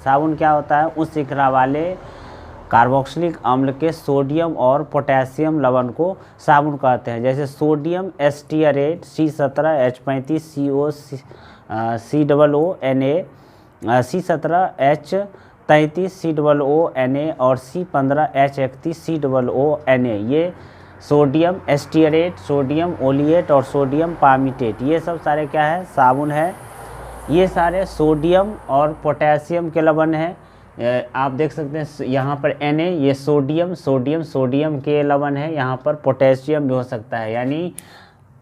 साबुन क्या होता है, उस श्रृंखला वाले कार्बोक्सिलिक अम्ल के सोडियम और पोटेशियम लवण को साबुन कहते हैं। जैसे sodium एस्टियरेट C17H35CO COONA, C17H33 COONA और C15H31 COONA, ये सोडियम एस्टियरेट, सोडियम ओलिएट और सोडियम पामिटेट, ये सब सारे क्या है, साबुन है। ये सारे सोडियम और पोटेशियम के लवण हैं। आप देख सकते हैं यहाँ पर Na, ये सोडियम के लवण है। यहाँ पर पोटेशियम भी हो सकता है, यानी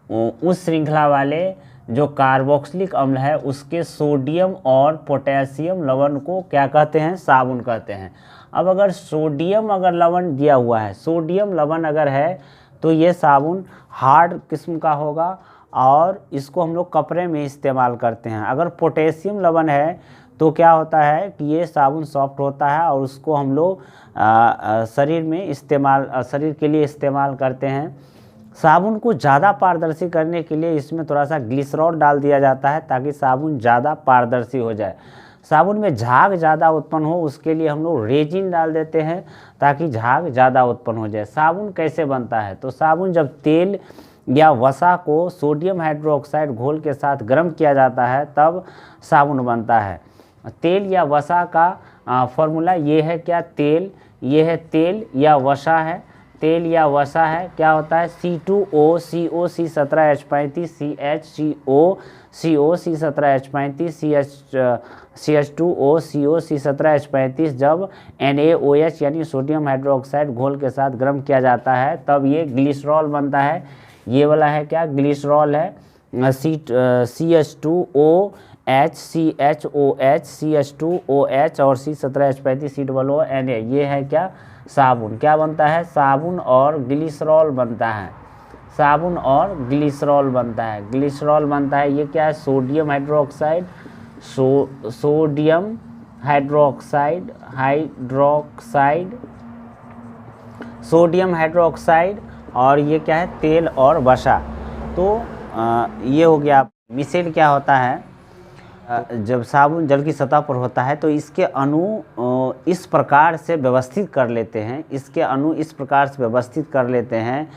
उस श्रृंखला वाले जो कार्बोक्सिलिक अम्ल है उसके सोडियम और पोटेशियम लवण को क्या कहते हैं, साबुन कहते हैं। अब अगर सोडियम लवण दिया हुआ है, सोडियम लवण अगर है तो ये साबुन हार्ड किस्म का होगा और इसको हम लोग कपड़े में इस्तेमाल करते हैं। अगर पोटेशियम लवण है तो क्या होता है कि ये साबुन सॉफ्ट होता है और उसको हम लोग शरीर के लिए इस्तेमाल करते हैं। साबुन को ज़्यादा पारदर्शी करने के लिए इसमें थोड़ा सा ग्लिसरॉल डाल दिया जाता है ताकि साबुन ज़्यादा पारदर्शी हो जाए। साबुन में झाग ज़्यादा उत्पन्न हो उसके लिए हम लोग रेजिन डाल देते हैं ताकि झाग ज़्यादा उत्पन्न हो जाए। साबुन कैसे बनता है, तो साबुन जब तेल या वसा को सोडियम हाइड्रोक्साइड घोल के साथ गर्म किया जाता है तब साबुन बनता है। तेल या वसा का फॉर्मूला ये है क्या, ये है तेल या वसा है। तेल या वसा है क्या होता है, C2O CO C17H35 CHCO CO C17H35 CH2O CO C17H35 जब NaOH यानी सोडियम हाइड्रोक्साइड घोल के साथ गर्म किया जाता है तब ये ग्लिसरॉल बनता है। ये वाला है क्या, ग्लिसरॉल है। CH2OH CHOH CH2OH और C17H35 COONA, ये है क्या, साबुन। क्या बनता है, साबुन और ग्लिसरॉल बनता है। साबुन और ग्लिसरॉल बनता है। ग्लिसरॉल बनता है, ये क्या है, सोडियम हाइड्रोक्साइड, सोडियम हाइड्रोक्साइड और ये क्या है, तेल और वसा। तो ये हो गया। मिसेल क्या होता है, जब साबुन जल की सतह पर होता है तो इसके अणु इस प्रकार से व्यवस्थित कर लेते हैं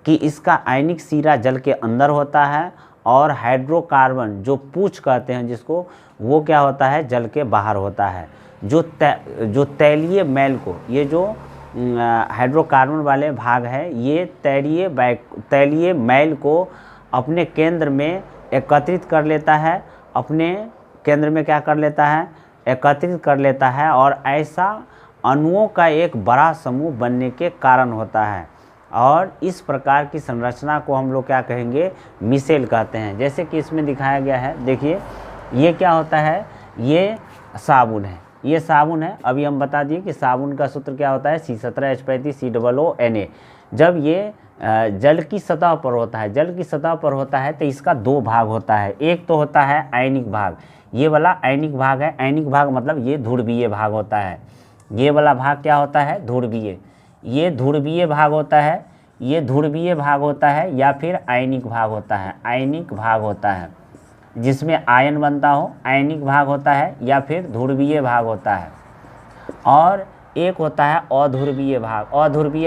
कि इसका आयनिक सिरा जल के अंदर होता है और हाइड्रोकार्बन जो पूछ कहते हैं जिसको, वो क्या होता है, जल के बाहर होता है। जो तैलीय मैल को, ये जो हाइड्रोकार्बन वाले भाग है, ये तैलीय मैल को अपने केंद्र में एकत्रित कर लेता है, एकत्रित कर लेता है और ऐसा अणुओं का एक बड़ा समूह बनने के कारण होता है। और इस प्रकार की संरचना को हम लोग क्या कहेंगे, मिसेल कहते हैं। जैसे कि इसमें दिखाया गया है, देखिए ये क्या होता है, ये साबुन है। अभी हम बता दिए कि साबुन का सूत्र क्या होता है, C17H35 COONA। जब ये जल की सतह पर होता है तो इसका दो भाग होता है। एक तो होता है आयनिक भाग, ये वाला आयनिक भाग है। आयनिक भाग मतलब ये ध्रुवीय भाग होता है। ये वाला भाग क्या होता है, ध्रुवीय। ये ध्रुवीय भाग होता है या फिर आयनिक भाग होता है, जिसमें आयन बनता हो, आयनिक भाग होता है या फिर ध्रुवीय भाग होता है। और एक होता है अध्रुवीय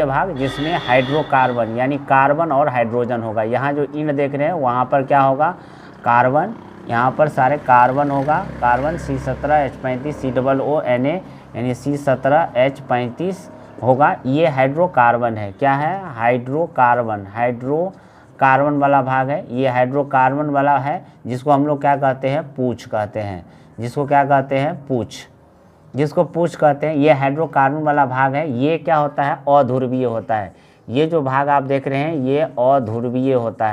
भाग जिसमें हाइड्रोकार्बन यानी कार्बन और हाइड्रोजन होगा। यहाँ जो इन देख रहे हैं वहाँ पर क्या होगा, कार्बन, यहाँ पर सारे कार्बन होगा। कार्बन C17H35 COONA यानी C17H35 होगा। ये हाइड्रोकार्बन है, क्या है, हाइड्रोकार्बन वाला भाग है। ये हाइड्रोकार्बन वाला है जिसको हम लोग क्या कहते हैं, पूछ कहते हैं। जिसको पूछ कहते हैं, ये हाइड्रोकार्बन वाला भाग है। ये क्या होता है, अध्रुवीय होता है। ये जो भाग आप देख रहे हैं ये अध्रुवीय होता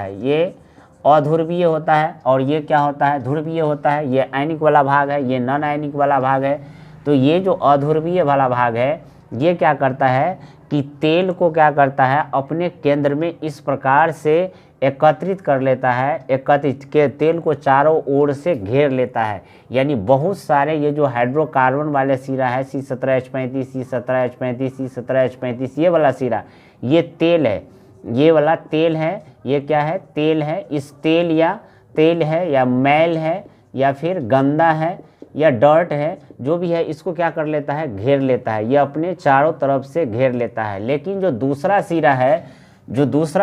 है। और ये क्या होता है, ध्रुवीय होता है। ये आयनिक वाला भाग है, ये नॉन आयनिक वाला भाग है। तो ये जो अध्रुवीय वाला भाग है ये क्या करता है कि तेल को क्या करता है, अपने केंद्र में इस प्रकार से एकत्रित कर लेता है। एकत्रित के तेल को चारों ओर से घेर लेता है। यानी बहुत सारे ये जो हाइड्रोकार्बन वाले सिरा है, C17H35 ये वाला सिरा, ये तेल है, ये वाला तेल है। ये क्या है, तेल है। इस तेल है या मैल है या फिर गंदा है या डर्ट है, जो भी है, इसको क्या कर लेता है, घेर लेता है, ये अपने चारों तरफ से घेर लेता है। लेकिन जो दूसरा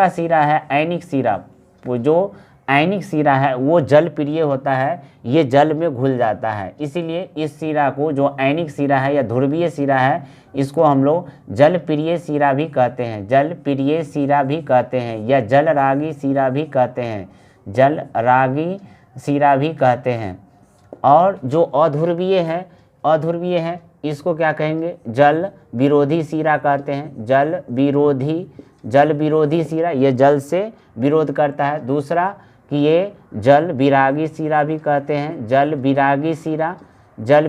सिरा है आयनिक सिरा, वो जो आयनिक सिरा है वो जल प्रिय होता है, ये जल में घुल जाता है। इसीलिए इस सिरा को, जो आयनिक सिरा है या ध्रुवीय सिरा है, इसको हम लोग जल प्रिय सिरा भी कहते हैं, जल प्रिय सिरा भी कहते हैं, या जल रागी सिरा भी कहते हैं, जल रागी सिरा भी कहते हैं। और जो अध्रुवीय है इसको क्या कहेंगे, जल विरोधी सिरा कहते हैं, जल विरोधी सिरा, ये जल से विरोध करता है। दूसरा कि ये जल विरागी सिरा भी कहते हैं, जल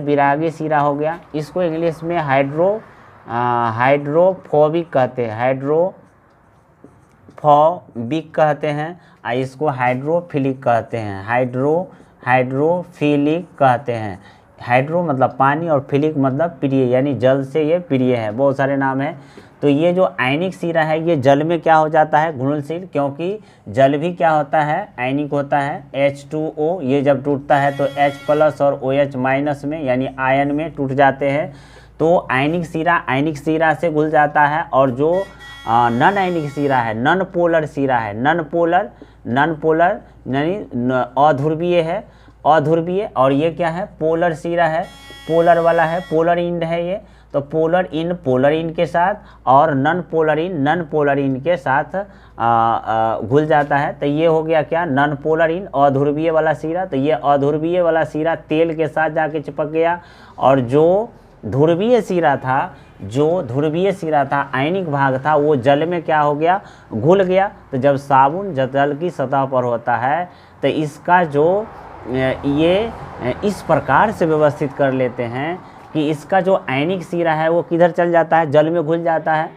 विरागी सिरा हो गया। इसको इंग्लिश में हाइड्रोफोबिक कहते हैं, हाइड्रोफोबिक कहते हैं, और इसको हाइड्रोफिलिक कहते हैं, हाइड्रोफिलिक कहते हैं। हाइड्रो मतलब पानी और फिलिक मतलब प्रिय, यानी जल से ये प्रिय है। बहुत सारे नाम हैं। तो ये जो आयनिक सिरा है ये जल में क्या हो जाता है, घुलनशील, क्योंकि जल भी क्या होता है, आयनिक होता है, H2O। ये जब टूटता है तो H+ और OH- में, यानी आयन में टूट जाते हैं। तो आयनिक सिरा से घुल जाता है। और जो नॉन आयनिक सिरा है, नॉन पोलर सिरा है, नॉन पोलर यानी अध्रुवीय है, अध्रुवीय। और ये क्या है, पोलर सिरा है, पोलर वाला है, पोलर इंड है ये। तो पोलर इन के साथ और नॉन पोलर इन के साथ घुल जाता है। तो ये हो गया क्या, नॉन पोलर इन, अध्रुवीय वाला सिरा। तो ये अध्रुवीय वाला सिरा तेल के साथ जाके चिपक गया। और जो ध्रुवीय सिरा था, आयनिक भाग था, वो जल में क्या हो गया, घुल गया। तो जब साबुन जल की सतह पर होता है तो इसका जो ये इस प्रकार से व्यवस्थित कर लेते हैं कि इसका जो आयनिक सिरा है वो किधर चल जाता है, जल में घुल जाता है,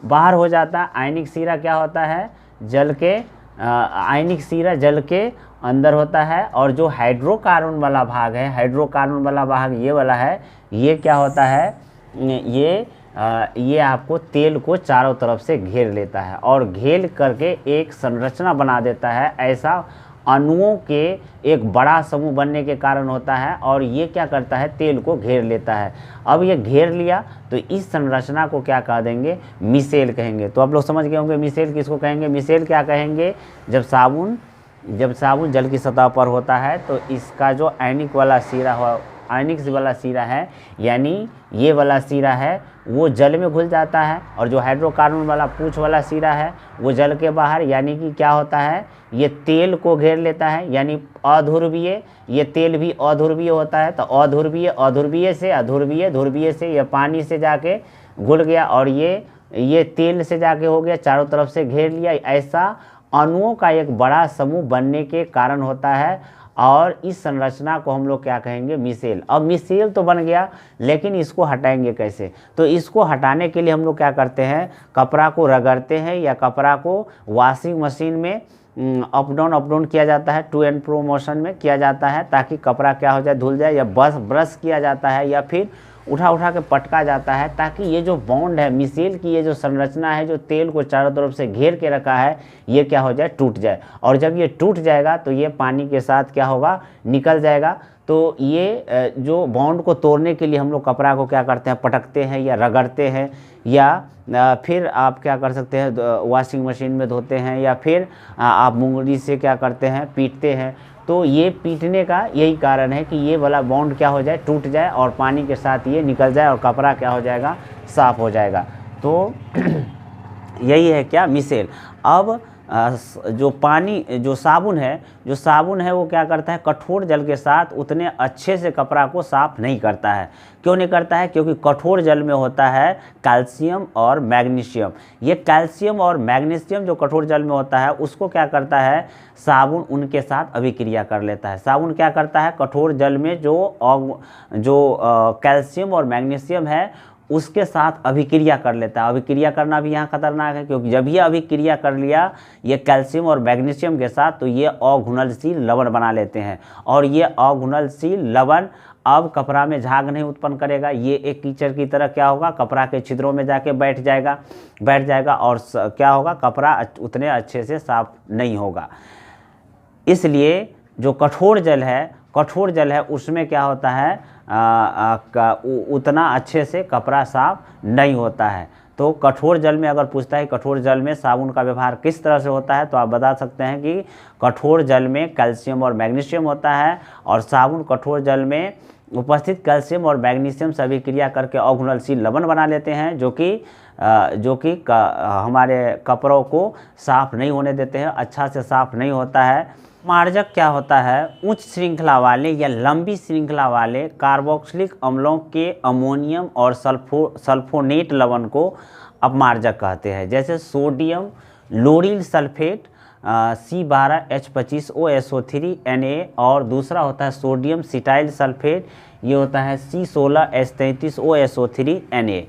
बाहर हो जाता है। आयनिक सिरा क्या होता है, आयनिक सिरा जल के अंदर होता है। और जो हाइड्रोकार्बन वाला भाग है, ये वाला है, ये क्या होता है, ये आपको तेल को चारों तरफ से घेर लेता है और घेर करके एक संरचना बना देता है। ऐसा अणुओं के एक बड़ा समूह बनने के कारण होता है। और ये क्या करता है, तेल को घेर लेता है। अब ये घेर लिया तो इस संरचना को क्या कह देंगे, मिसेल कहेंगे। तो आप लोग समझ गए होंगे मिसेल किसको कहेंगे। मिसेल क्या कहेंगे, जब साबुन जल की सतह पर होता है तो इसका जो आयनिक वाला सिरा है, यानी ये वाला सिरा है, वो जल में घुल जाता है। और जो हाइड्रोकार्बन वाला पूंछ वाला सिरा है वो जल के बाहर, यानी कि क्या होता है, ये तेल को घेर लेता है, यानी अध्रुवीय। ये तेल भी अध्रुवीय होता है। तो अध्रुवीय से ये पानी से जाके घुल गया और ये तेल से जाके हो गया, चारों तरफ से घेर लिया। ऐसा अणुओं का एक बड़ा समूह बनने के कारण होता है। और इस संरचना को हम लोग क्या कहेंगे, मिसेल। अब मिसेल तो बन गया, लेकिन इसको हटाएंगे कैसे। तो इसको हटाने के लिए हम लोग क्या करते हैं, कपड़ा को रगड़ते हैं या कपड़ा को वॉशिंग मशीन में अप डाउन किया जाता है, टू एंड फ्रो मोशन में किया जाता है, ताकि कपड़ा क्या हो जाए, धुल जाए। या ब्रश किया जाता है, या फिर उठा के पटका जाता है, ताकि ये जो बॉन्ड है, मिसेल की ये जो संरचना है, जो तेल को चारों तरफ से घेर के रखा है, ये क्या हो जाए, टूट जाए। और जब ये टूट जाएगा तो ये पानी के साथ क्या होगा, निकल जाएगा। तो ये जो बॉन्ड को तोड़ने के लिए हम लोग कपड़ा को क्या करते हैं, पटकते हैं या रगड़ते हैं, या फिर आप क्या कर सकते हैं, वॉशिंग मशीन में धोते हैं, या फिर आप मुंगरी से क्या करते हैं, पीटते हैं। तो ये पीटने का यही कारण है कि ये वाला बॉन्ड क्या हो जाए, टूट जाए और पानी के साथ ये निकल जाए और कपड़ा क्या हो जाएगा, साफ हो जाएगा। तो यही है क्या, मिसेल। अब जो साबुन है वो क्या करता है, कठोर जल के साथ उतने अच्छे से कपड़ा को साफ नहीं करता है। क्यों नहीं करता है, क्योंकि कठोर जल में होता है कैल्शियम और मैग्नीशियम। ये कैल्शियम और मैग्नीशियम जो कठोर जल में होता है, उसको क्या करता है, साबुन उनके साथ अभिक्रिया कर लेता है। साबुन क्या करता है, कठोर जल में जो कैल्शियम और मैग्नीशियम है उसके साथ अभिक्रिया कर लेता है। अभिक्रिया करना भी यहाँ खतरनाक है, क्योंकि जब ये अभिक्रिया कर लिया ये कैल्शियम और मैग्नीशियम के साथ, तो ये अघुलनशील लवण बना लेते हैं। और ये अघुलनशील लवण अब कपड़ा में झाग नहीं उत्पन्न करेगा, ये एक कीचड़ की तरह क्या होगा, कपड़ा के छिद्रों में जाके बैठ जाएगा और क्या होगा, कपड़ा उतने अच्छे से साफ नहीं होगा। इसलिए जो कठोर जल है कठोर जल है उसमें क्या होता है उतना अच्छे से कपड़ा साफ नहीं होता है। तो कठोर जल में अगर पूछता है कठोर जल में साबुन का व्यवहार किस तरह से होता है, तो आप बता सकते हैं कि कठोर जल में कैल्शियम और मैग्नीशियम होता है और साबुन कठोर जल में उपस्थित कैल्शियम और मैग्नीशियम सभी क्रिया करके अघुलनशील लवण बना लेते हैं, जो कि हमारे कपड़ों को साफ नहीं होने देते हैं, अच्छा से साफ नहीं होता है। अपमार्जक क्या होता है, उच्च श्रृंखला वाले या लंबी श्रृंखला वाले कार्बोक्सिलिक अम्लों के अमोनियम और सल्फोनेट लवण को अपमार्जक कहते हैं। जैसे सोडियम लोरिल सल्फेट C12H25OSO3 Na और दूसरा होता है सोडियम सिटाइल सल्फेट, ये होता है C16H33OSO3 Na।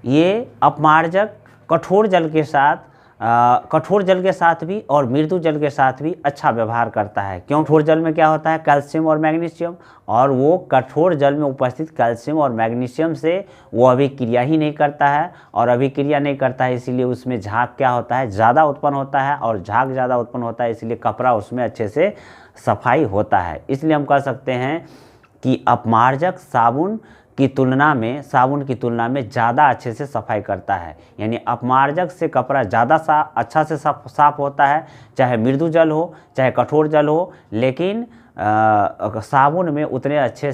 ये अपमार्जक कठोर जल के साथ भी और मृदु जल के साथ भी अच्छा व्यवहार करता है। क्यों? कठोर जल में क्या होता है कैल्शियम और मैग्नीशियम, और वो कठोर जल में उपस्थित कैल्शियम और मैग्नीशियम से वो अभिक्रिया ही नहीं करता है, और अभिक्रिया नहीं करता है इसीलिए उसमें झाग क्या होता है ज़्यादा उत्पन्न होता है, और झाग ज़्यादा उत्पन्न होता है इसलिए कपड़ा उसमें अच्छे से सफाई होता है। इसलिए हम कह सकते हैं कि अपमार्जक साबुन की तुलना में ज़्यादा अच्छे से सफाई करता है। यानी अपमार्जक से कपड़ा ज़्यादा अच्छा से साफ होता है, चाहे मृदु जल हो चाहे कठोर जल हो, लेकिन साबुन में उतने अच्छे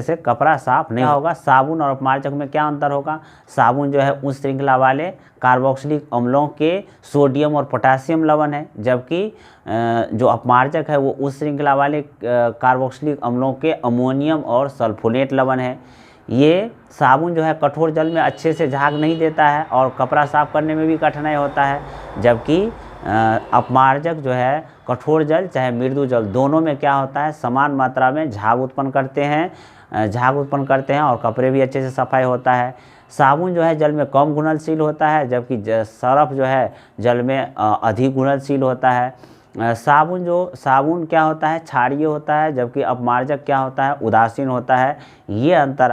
से कपड़ा साफ नहीं होगा। साबुन और अपमार्जक में क्या अंतर होगा, साबुन जो है उस श्रृंखला वाले कार्बोक्सिलिक अम्लों के सोडियम और पोटासियम लवण है, जबकि जो अपमार्जक है वो उस श्रृंखला वाले कार्बोक्सिलिक अम्लों के अमोनियम और सल्फोनेट लवण है। ये साबुन जो है कठोर जल में अच्छे से झाग नहीं देता है और कपड़ा साफ करने में भी कठिनाई होता है, जबकि अपमार्जक जो है कठोर जल चाहे मृदु जल दोनों में क्या होता है समान मात्रा में झाग उत्पन्न करते हैं और कपड़े भी अच्छे से सफाई होता है। साबुन जो है जल में कम घुलनशील होता है, जबकि सरफ जो है जल में अधिक घुलनशील होता है। साबुन क्या होता है क्षारीय होता है, जबकि अपमार्जक क्या होता है उदासीन होता है। ये अंतर